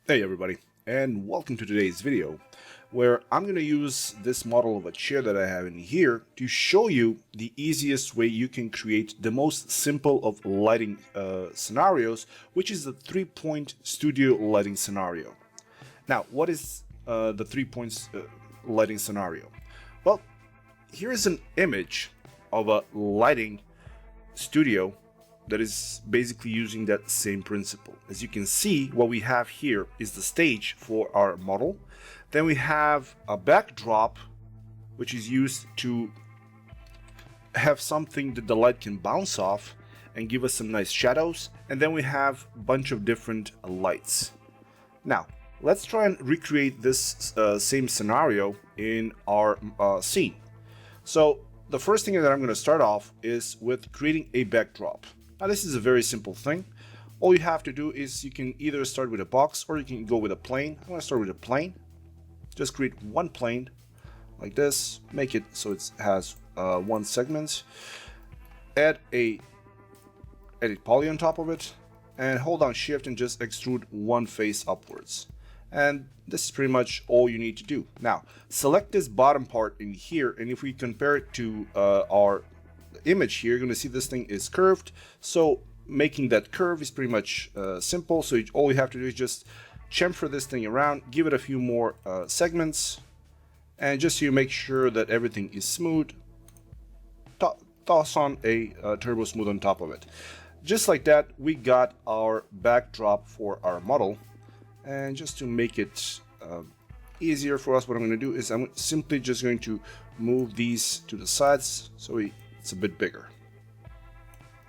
Hey everybody, and welcome to today's video, where I'm going to use this model of a chair that I have in here to show you the easiest way you can create the most simple of lighting scenarios, which is the 3-point studio lighting scenario. Now, what is the 3-point lighting scenario? Well, here's an image of a lighting studio that is basically using that same principle. As you can see, what we have here is the stage for our model. Then we have a backdrop, which is used to have something that the light can bounce off and give us some nice shadows. And then we have a bunch of different lights. Now, let's try and recreate this same scenario in our scene. So the first thing that I'm going to start off is with creating a backdrop. Now this is a very simple thing. All you have to do is you can either start with a box or you can go with a plane. I'm going to start with a plane. Just create one plane like this. Make it so it has one segment. Add a edit poly on top of it and hold down shift and just extrude one face upwards. And this is pretty much all you need to do. Now select this bottom part in here, and if we compare it to our image here, you're going to see this thing is curved. So making that curve is pretty much simple. So all you have to do is just chamfer this thing around, give it a few more segments, and just so you make sure that everything is smooth, toss on a turbo smooth on top of it. Just like that, we got our backdrop for our model. And just to make it easier for us, what I'm going to do is I'm simply just going to move these to the sides so it's a bit bigger.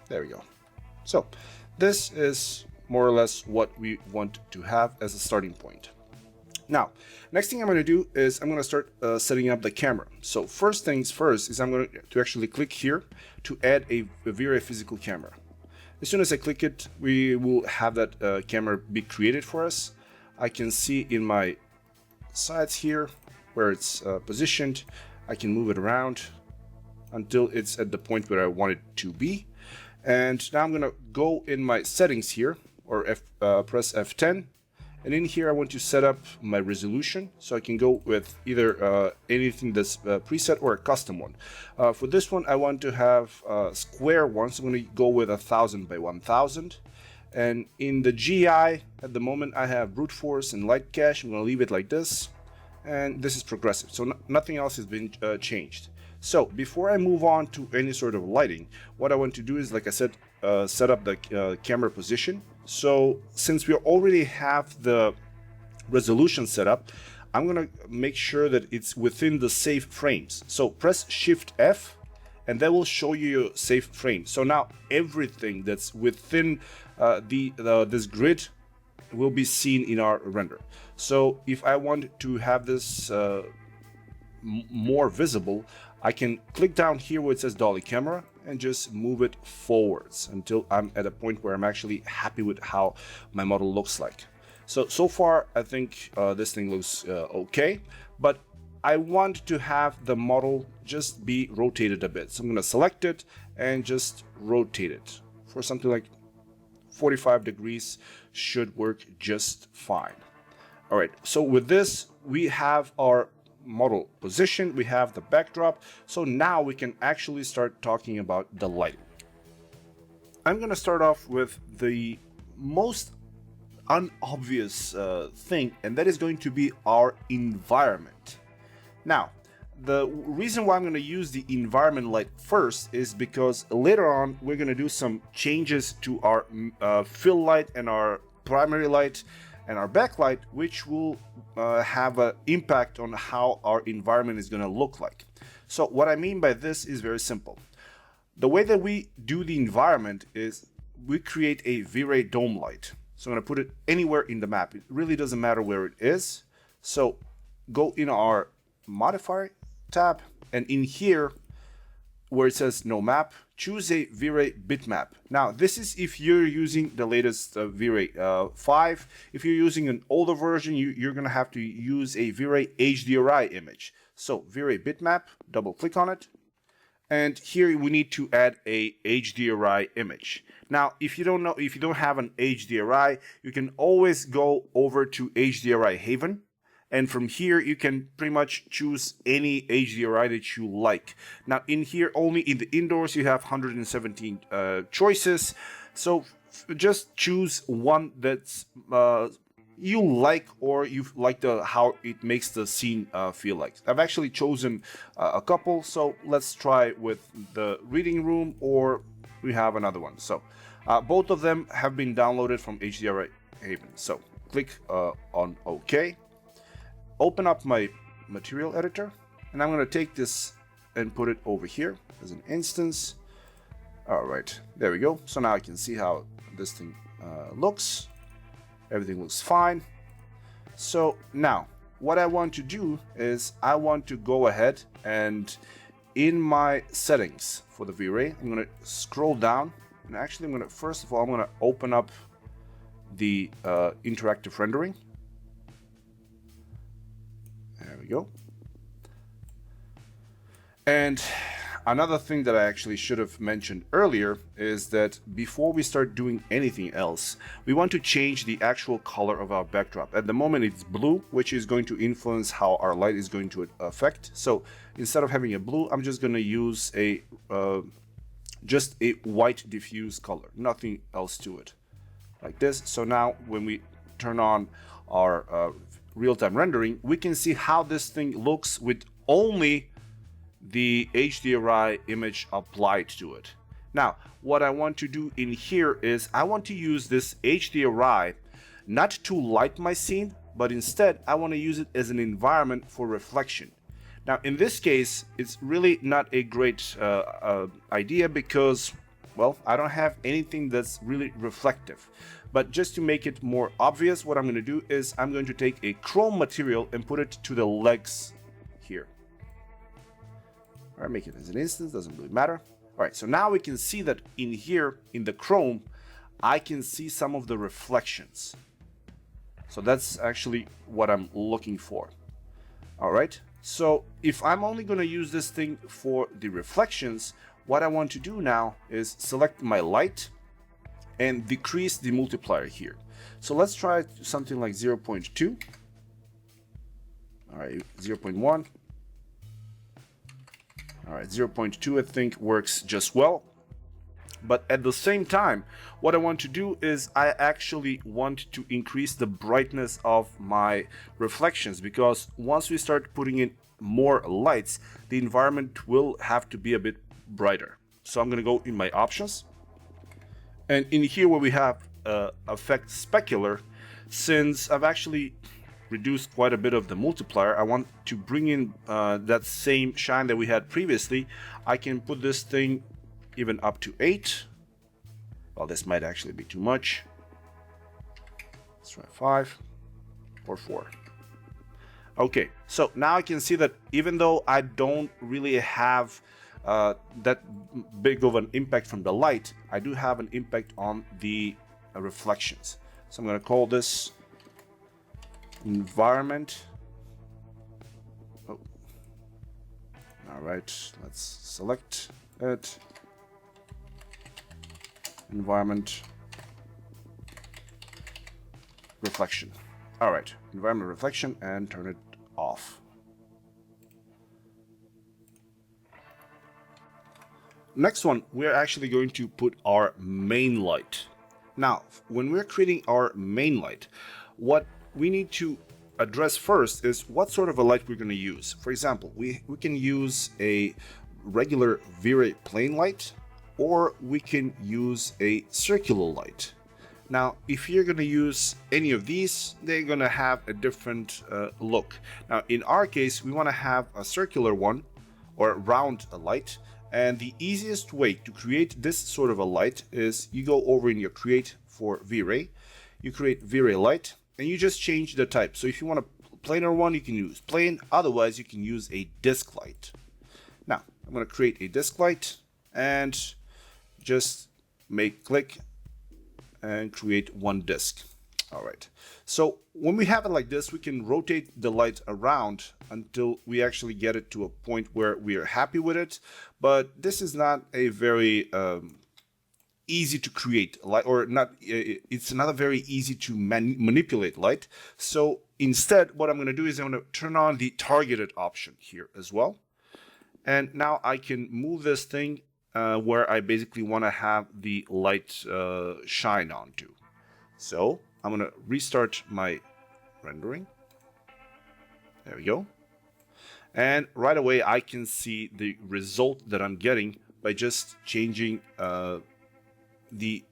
There we go. So this is more or less what we want to have as a starting point. Now, next thing I'm going to do is I'm going to start setting up the camera. So first things first is I'm going to actually click here to add a V-Ray physical camera. As soon as I click it, we will have that camera be created for us. I can see in my sides here where it's positioned. I can move it around until it's at the point where I want it to be. And now I'm going to go in my settings here, or press F10. And in here I want to set up my resolution, so I can go with either anything that's preset or a custom one. For this one I want to have a square one, so I'm going to go with 1000 by 1000. And in the GI at the moment I have brute force and light cache. I'm going to leave it like this, and this is progressive, so nothing else has been changed. So before I move on to any sort of lighting, what I want to do is, like I said, set up the camera position. So since we already have the resolution set up, I'm going to make sure that it's within the safe frames. So press Shift F and that will show you your safe frame. So now everything that's within this grid will be seen in our render. So if I want to have this more visible, I can click down here where it says dolly camera and just move it forwards until I'm at a point where I'm actually happy with how my model looks like. So far I think this thing looks okay, but I want to have the model just be rotated a bit. So I'm going to select it and just rotate it for something like 45 degrees should work just fine. All right, so with this we have our model position, we have the backdrop, so now we can actually start talking about the lighting. I'm going to start off with the most unobvious thing, and that is going to be our environment. Now, the reason why I'm going to use the environment light first is because later on we're going to do some changes to our fill light and our primary light and our backlight, which will have an impact on how our environment is going to look like. So what I mean by this is very simple. The way that we do the environment is we create a V-Ray dome light. So I'm going to put it anywhere in the map. It really doesn't matter where it is. So go in our modify tab, and in here where it says no map, choose a V-Ray bitmap. Now this is if you're using the latest V-Ray 5. If you're using an older version, you're gonna have to use a V-Ray HDRI image. So V-Ray bitmap, double click on it, And here we need to add a HDRI image. Now, if you don't have an HDRI, you can always go over to HDRI Haven. And from here, you can pretty much choose any HDRI that you like. Now, in here, only in the indoors, you have 117 choices. So just choose one that's you like, or you like how it makes the scene feel like. I've actually chosen a couple, so let's try with the reading room, or we have another one. So both of them have been downloaded from HDRI Haven. So click on OK. Open up my material editor, and I'm going to take this and put it over here as an instance. All right, there we go. So now I can see how this thing looks. Everything looks fine. So now what I want to do is I want to go ahead and in my settings for the V-Ray, I'm going to scroll down, and actually I'm going to, first of all, I'm going to open up the interactive rendering. There we go. And another thing that I actually should have mentioned earlier is that before we start doing anything else, we want to change the actual color of our backdrop. At the moment it's blue, which is going to influence how our light is going to affect. So instead of having a blue, I'm just going to use a just a white diffuse color, nothing else to it, like this. So now when we turn on our real-time rendering, we can see how this thing looks with only the HDRI image applied to it. Now, what I want to do in here is I want to use this HDRI not to light my scene, but instead I want to use it as an environment for reflection. Now, in this case, it's really not a great idea because, well, I don't have anything that's really reflective. But just to make it more obvious, what I'm going to do is I'm going to take a chrome material and put it to the legs here. All right, make it as an instance, doesn't really matter. All right, so now we can see that in here, in the chrome, I can see some of the reflections. So that's actually what I'm looking for. All right, so if I'm only going to use this thing for the reflections, what I want to do now is select my light and decrease the multiplier here. So let's try something like 0.2. All right, 0.1. All right, 0.2 I think works just well. But at the same time, what I want to do is I actually want to increase the brightness of my reflections, because once we start putting in more lights, the environment will have to be a bit brighter. So I'm going to go in my options. And in here where we have effect specular, since I've actually reduced quite a bit of the multiplier, I want to bring in that same shine that we had previously. I can put this thing even up to 8. Well, this might actually be too much. Let's try 5 or 4. Okay, so now I can see that even though I don't really have that big of an impact from the light, I do have an impact on the reflections. So I'm going to call this environment. Oh. All right, let's select it. Environment reflection. All right, environment reflection, and turn it off. Next one, we're actually going to put our main light. Now, when we're creating our main light, what we need to address first is what sort of a light we're going to use. For example, we can use a regular V-Ray plain light, or we can use a circular light. Now, if you're going to use any of these, they're going to have a different look. Now, in our case, we want to have a circular one or round light. And the easiest way to create this sort of a light is you go over in your create for V-Ray, you create V-Ray light, and you just change the type. So if you want a planar one, you can use plain. Otherwise, you can use a disc light. Now, I'm going to create a disc light and just click and create one disc. All right. So when we have it like this, we can rotate the light around until we actually get it to a point where we are happy with it. But this is not a very easy to create light, or not. It's not a very easy to manipulate light. So instead, what I'm going to do is I'm going to turn on the targeted option here as well. And now I can move this thing where I basically want to have the light shine onto. So I'm going to restart my rendering. There we go. And right away, I can see the result that I'm getting by just changing the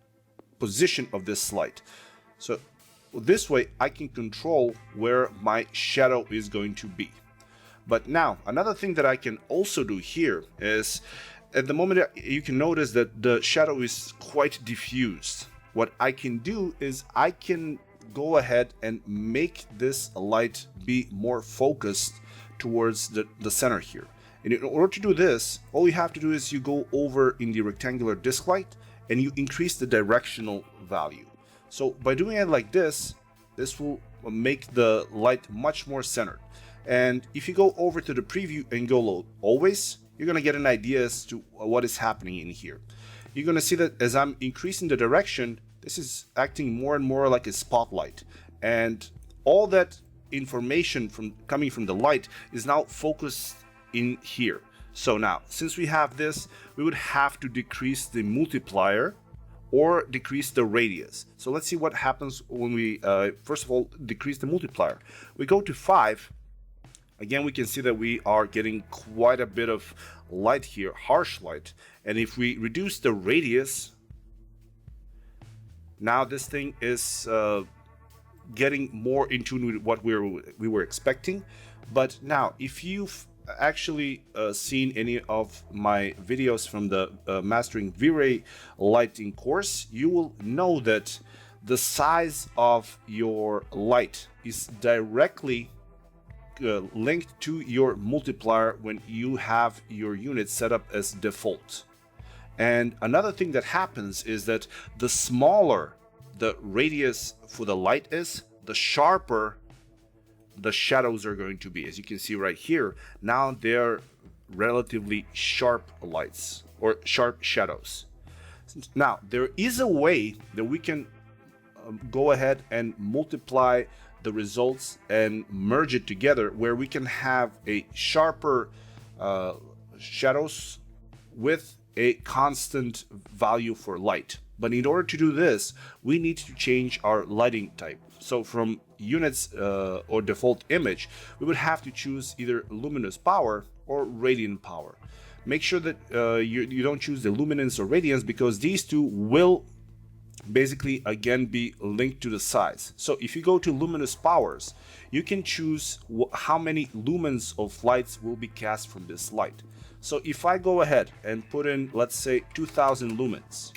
position of this light. So this way, I can control where my shadow is going to be. But now, another thing that I can also do here is, at the moment, you can notice that the shadow is quite diffused. What I can do is I can go ahead and make this light be more focused towards the center here. And in order to do this, all you have to do is you go over in the rectangular disk light and you increase the directional value. So by doing it like this, this will make the light much more centered. And if you go over to the preview and go load always, you're going to get an idea as to what is happening in here. You're going to see that as I'm increasing the direction, this is acting more and more like a spotlight. And all that information coming from the light is now focused in here. So now, since we have this, we would have to decrease the multiplier or decrease the radius. So let's see what happens when we, first of all, decrease the multiplier. We go to 5. Again, we can see that we are getting quite a bit of light here, harsh light. And if we reduce the radius, now this thing is getting more in tune with what we were expecting. But now, if you've actually seen any of my videos from the Mastering V-Ray lighting course, you will know that the size of your light is directly linked to your multiplier when you have your unit set up as default. And another thing that happens is that the smaller the radius for the light is, the sharper the shadows are going to be. As you can see right here, now they're relatively sharp lights or sharp shadows. Now, there is a way that we can go ahead and multiply the results and merge it together where we can have a sharper shadows with a constant value for light. But in order to do this, we need to change our lighting type. So from units or default image, we would have to choose either luminous power or radiant power. Make sure that you don't choose the luminance or radiance, because these two will basically again be linked to the size. So if you go to luminous powers, you can choose how many lumens of lights will be cast from this light. So if I go ahead and put in, let's say, 2000 lumens,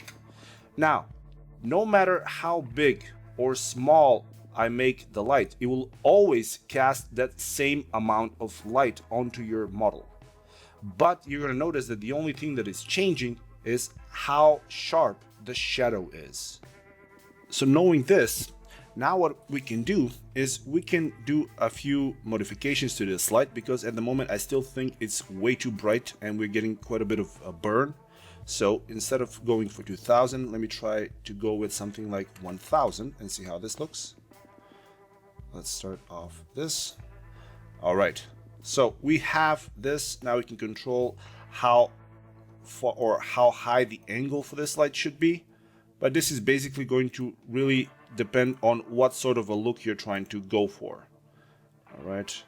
now no matter how big or small I make the light, it will always cast that same amount of light onto your model. But you're going to notice that the only thing that is changing is how sharp the shadow is. So knowing this, now what we can do is we can do a few modifications to this light, because at the moment I still think it's way too bright and we're getting quite a bit of a burn. So instead of going for 2000, let me try to go with something like 1000 and see how this looks. Let's start off this. All right. So we have this. Now we can control how far or how high the angle for this light should be. But this is basically going to really depend on what sort of a look you're trying to go for. All right.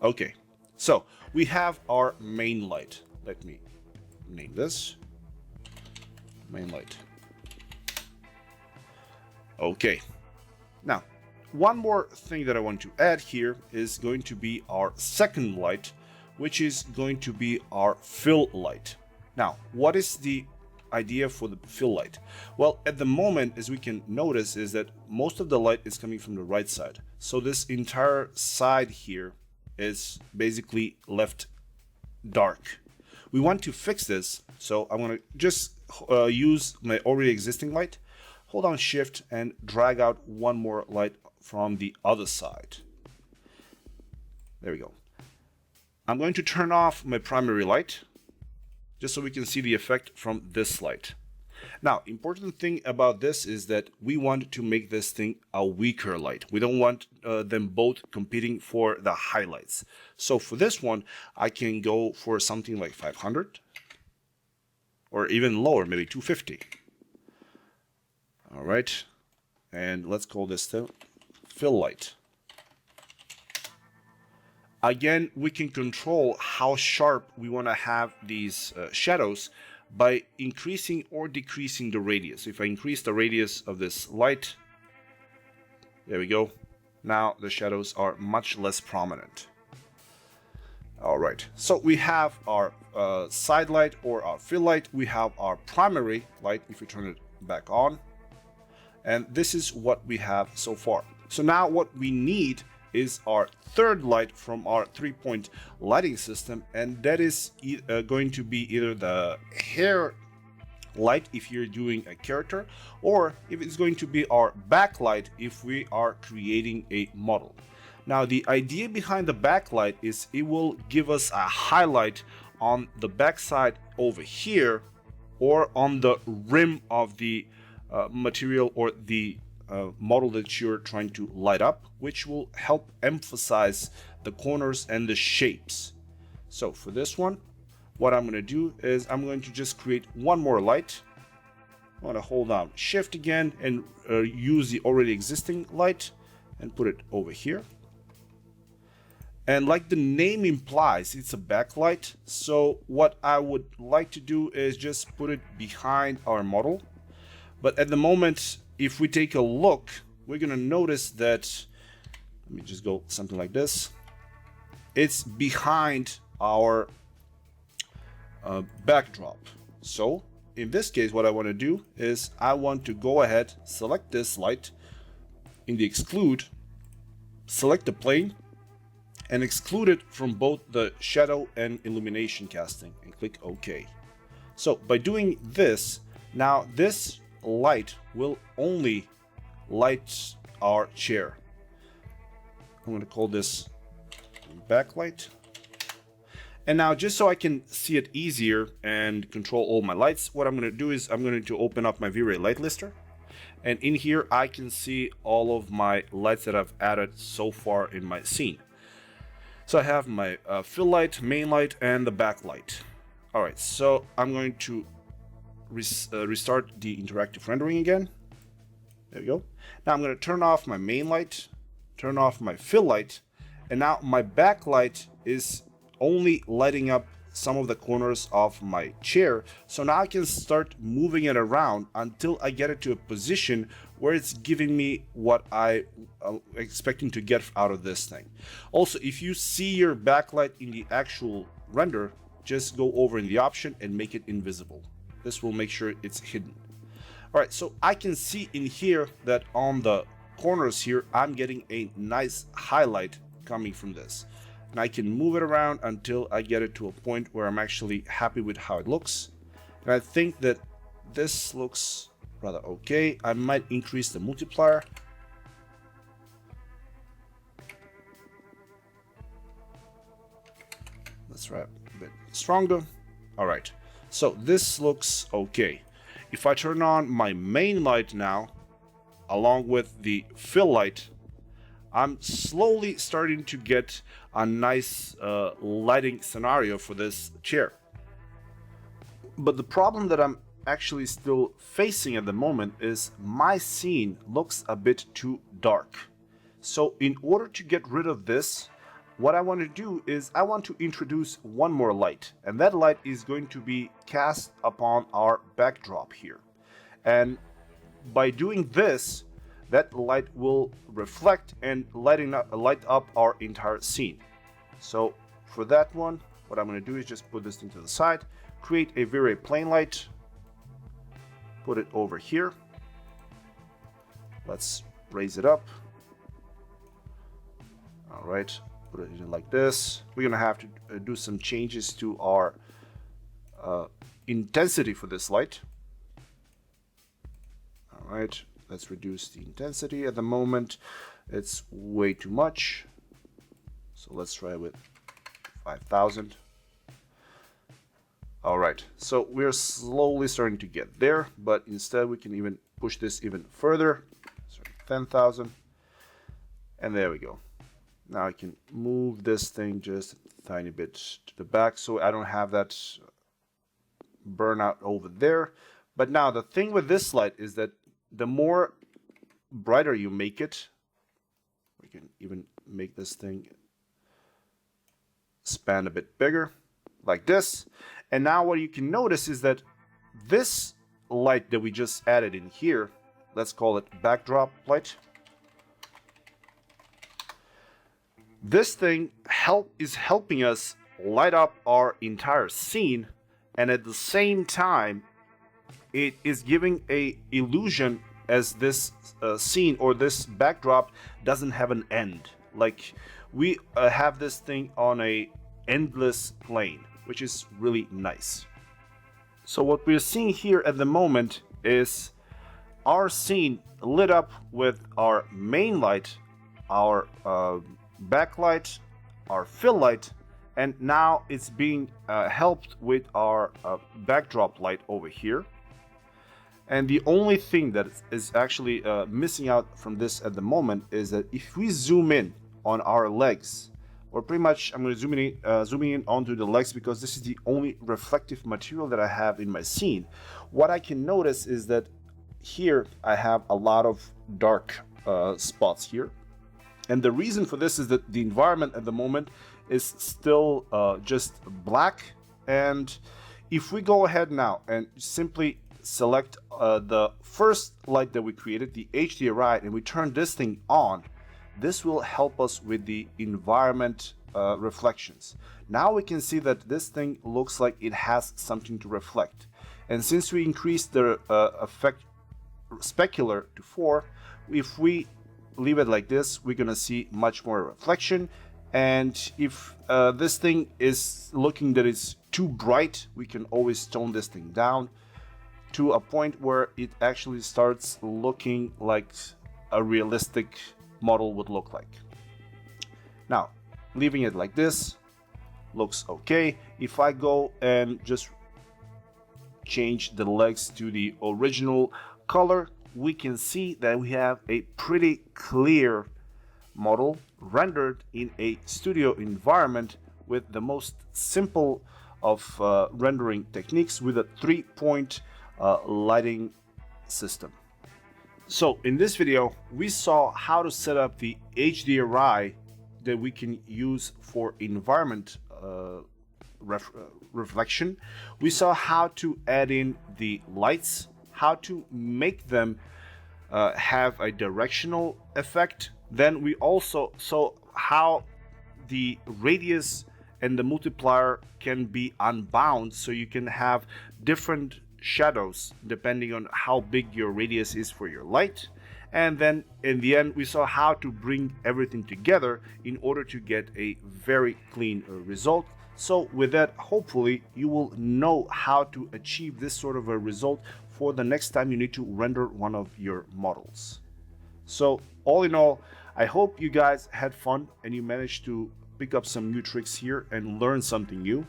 Okay. So we have our main light. Let me name this main light. Okay. Now, one more thing that I want to add here is going to be our second light, which is going to be our fill light. Now, what is the idea for the fill light? Well, at the moment, as we can notice, is that most of the light is coming from the right side. So this entire side here is basically left dark. We want to fix this, so I'm going to just use my already existing light, hold down Shift and drag out one more light from the other side. There we go. I'm going to turn off my primary light just so we can see the effect from this light. Now, important thing about this is that we want to make this thing a weaker light. We don't want them both competing for the highlights. So for this one, I can go for something like 500 or even lower, maybe 250. All right, and let's call this the fill light. Again, we can control how sharp we want to have these shadows by increasing or decreasing the radius. If I increase the radius of this light, there we go. Now the shadows are much less prominent. All right, so we have our side light or our fill light. We have our primary light if we turn it back on. And this is what we have so far. So now what we need is our third light from our 3-point lighting system, and that is going to be either the hair light if you're doing a character, or if it's going to be our backlight if we are creating a model. Now the idea behind the backlight is it will give us a highlight on the backside over here or on the rim of the material or the model that you're trying to light up, which will help emphasize the corners and the shapes. So for this one, what I'm going to do is I'm going to just create one more light. I'm going to hold down Shift again and use the already existing light and put it over here. And like the name implies, it's a backlight. So what I would like to do is just put it behind our model. But at the moment, if we take a look, we're going to notice that, let me just go something like this. It's behind our backdrop. So in this case, what I want to do is I want to go ahead, select this light in the exclude, select the plane, and exclude it from both the shadow and illumination casting, and click OK. So by doing this, now this light will only light our chair. I'm going to call this backlight. And now just so I can see it easier and control all my lights, what I'm going to do is I'm going to open up my V-Ray light lister. And in here I can see all of my lights that I've added so far in my scene. So I have my fill light, main light, and the backlight. Alright, so I'm going to restart the interactive rendering again. There we go. Now I'm going to turn off my main light, turn off my fill light, and now my backlight is only lighting up some of the corners of my chair. So now I can start moving it around until I get it to a position where it's giving me what I expecting to get out of this thing. Also, if you see your backlight in the actual render, just go over in the option and make it invisible. This will make sure it's hidden. All right, so I can see in here that on the corners here, I'm getting a nice highlight coming from this. And I can move it around until I get it to a point where I'm actually happy with how it looks. And I think that this looks rather okay. I might increase the multiplier. Let's try a bit stronger. All right. So this looks okay. If I turn on my main light now, along with the fill light, I'm slowly starting to get a nice lighting scenario for this chair. But the problem that I'm actually still facing at the moment is my scene looks a bit too dark. So in order to get rid of this, what I want to do is I want to introduce one more light, and that light is going to be cast upon our backdrop here. And by doing this, that light will reflect and light up our entire scene. So for that one, what I'm going to do is just put this thing to the side, create a very plain light, put it over here. Let's raise it up. All right. Put it in like this. We're gonna have to do some changes to our intensity for this light. All All right, let's reduce the intensity. At the moment, it's way too much. So let's try with 5,000. All right, so we're slowly starting to get there, but instead we can even push this even further. So 10,000, and there we go. Now I can move this thing just a tiny bit to the back so I don't have that burnout over there. But now the thing with this light is that the more brighter you make it, we can even make this thing span a bit bigger, like this. And now what you can notice is that this light that we just added in here, let's call it backdrop light. This thing is helping us light up our entire scene, and at the same time, it is giving a illusion as this scene or this backdrop doesn't have an end. Like we have this thing on a endless plane, which is really nice. So what we're seeing here at the moment is our scene lit up with our main light, our backlight, our fill light, and now it's being helped with our backdrop light over here. And the only thing that is actually missing out from this at the moment is that if we zoom in on our legs, or pretty much I'm going to zooming in onto the legs because this is the only reflective material that I have in my scene. What I can notice is that here I have a lot of dark spots here. And the reason for this is that the environment at the moment is still just black. And if we go ahead now and simply select the first light that we created, the HDRI, and we turn this thing on, this will help us with the environment reflections. Now we can see that this thing looks like it has something to reflect. And since we increased the effect specular to 4, if we leave it like this, we're gonna see much more reflection. And if this thing is looking that it's too bright, we can always tone this thing down to a point where it actually starts looking like a realistic model would look like. Now, leaving it like this looks okay. If I go and just change the legs to the original color, we can see that we have a pretty clear model rendered in a studio environment with the most simple of rendering techniques with a 3-point lighting system. So in this video, we saw how to set up the HDRI that we can use for environment reflection. We saw how to add in the lights, how to make them have a directional effect. Then we also saw how the radius and the multiplier can be unbound, so you can have different shadows depending on how big your radius is for your light. And then in the end, we saw how to bring everything together in order to get a very clean result. So with that, hopefully you will know how to achieve this sort of a result for the next time you need to render one of your models. So all in all, I hope you guys had fun and you managed to pick up some new tricks here and learn something new.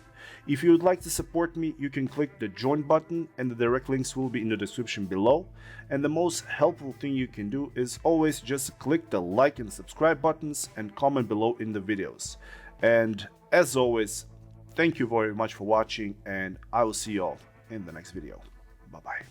If you would like to support me, you can click the join button and the direct links will be in the description below. And the most helpful thing you can do is always just click the like and subscribe buttons and comment below in the videos. And as always, thank you very much for watching, and I will see you all in the next video. Bye-bye.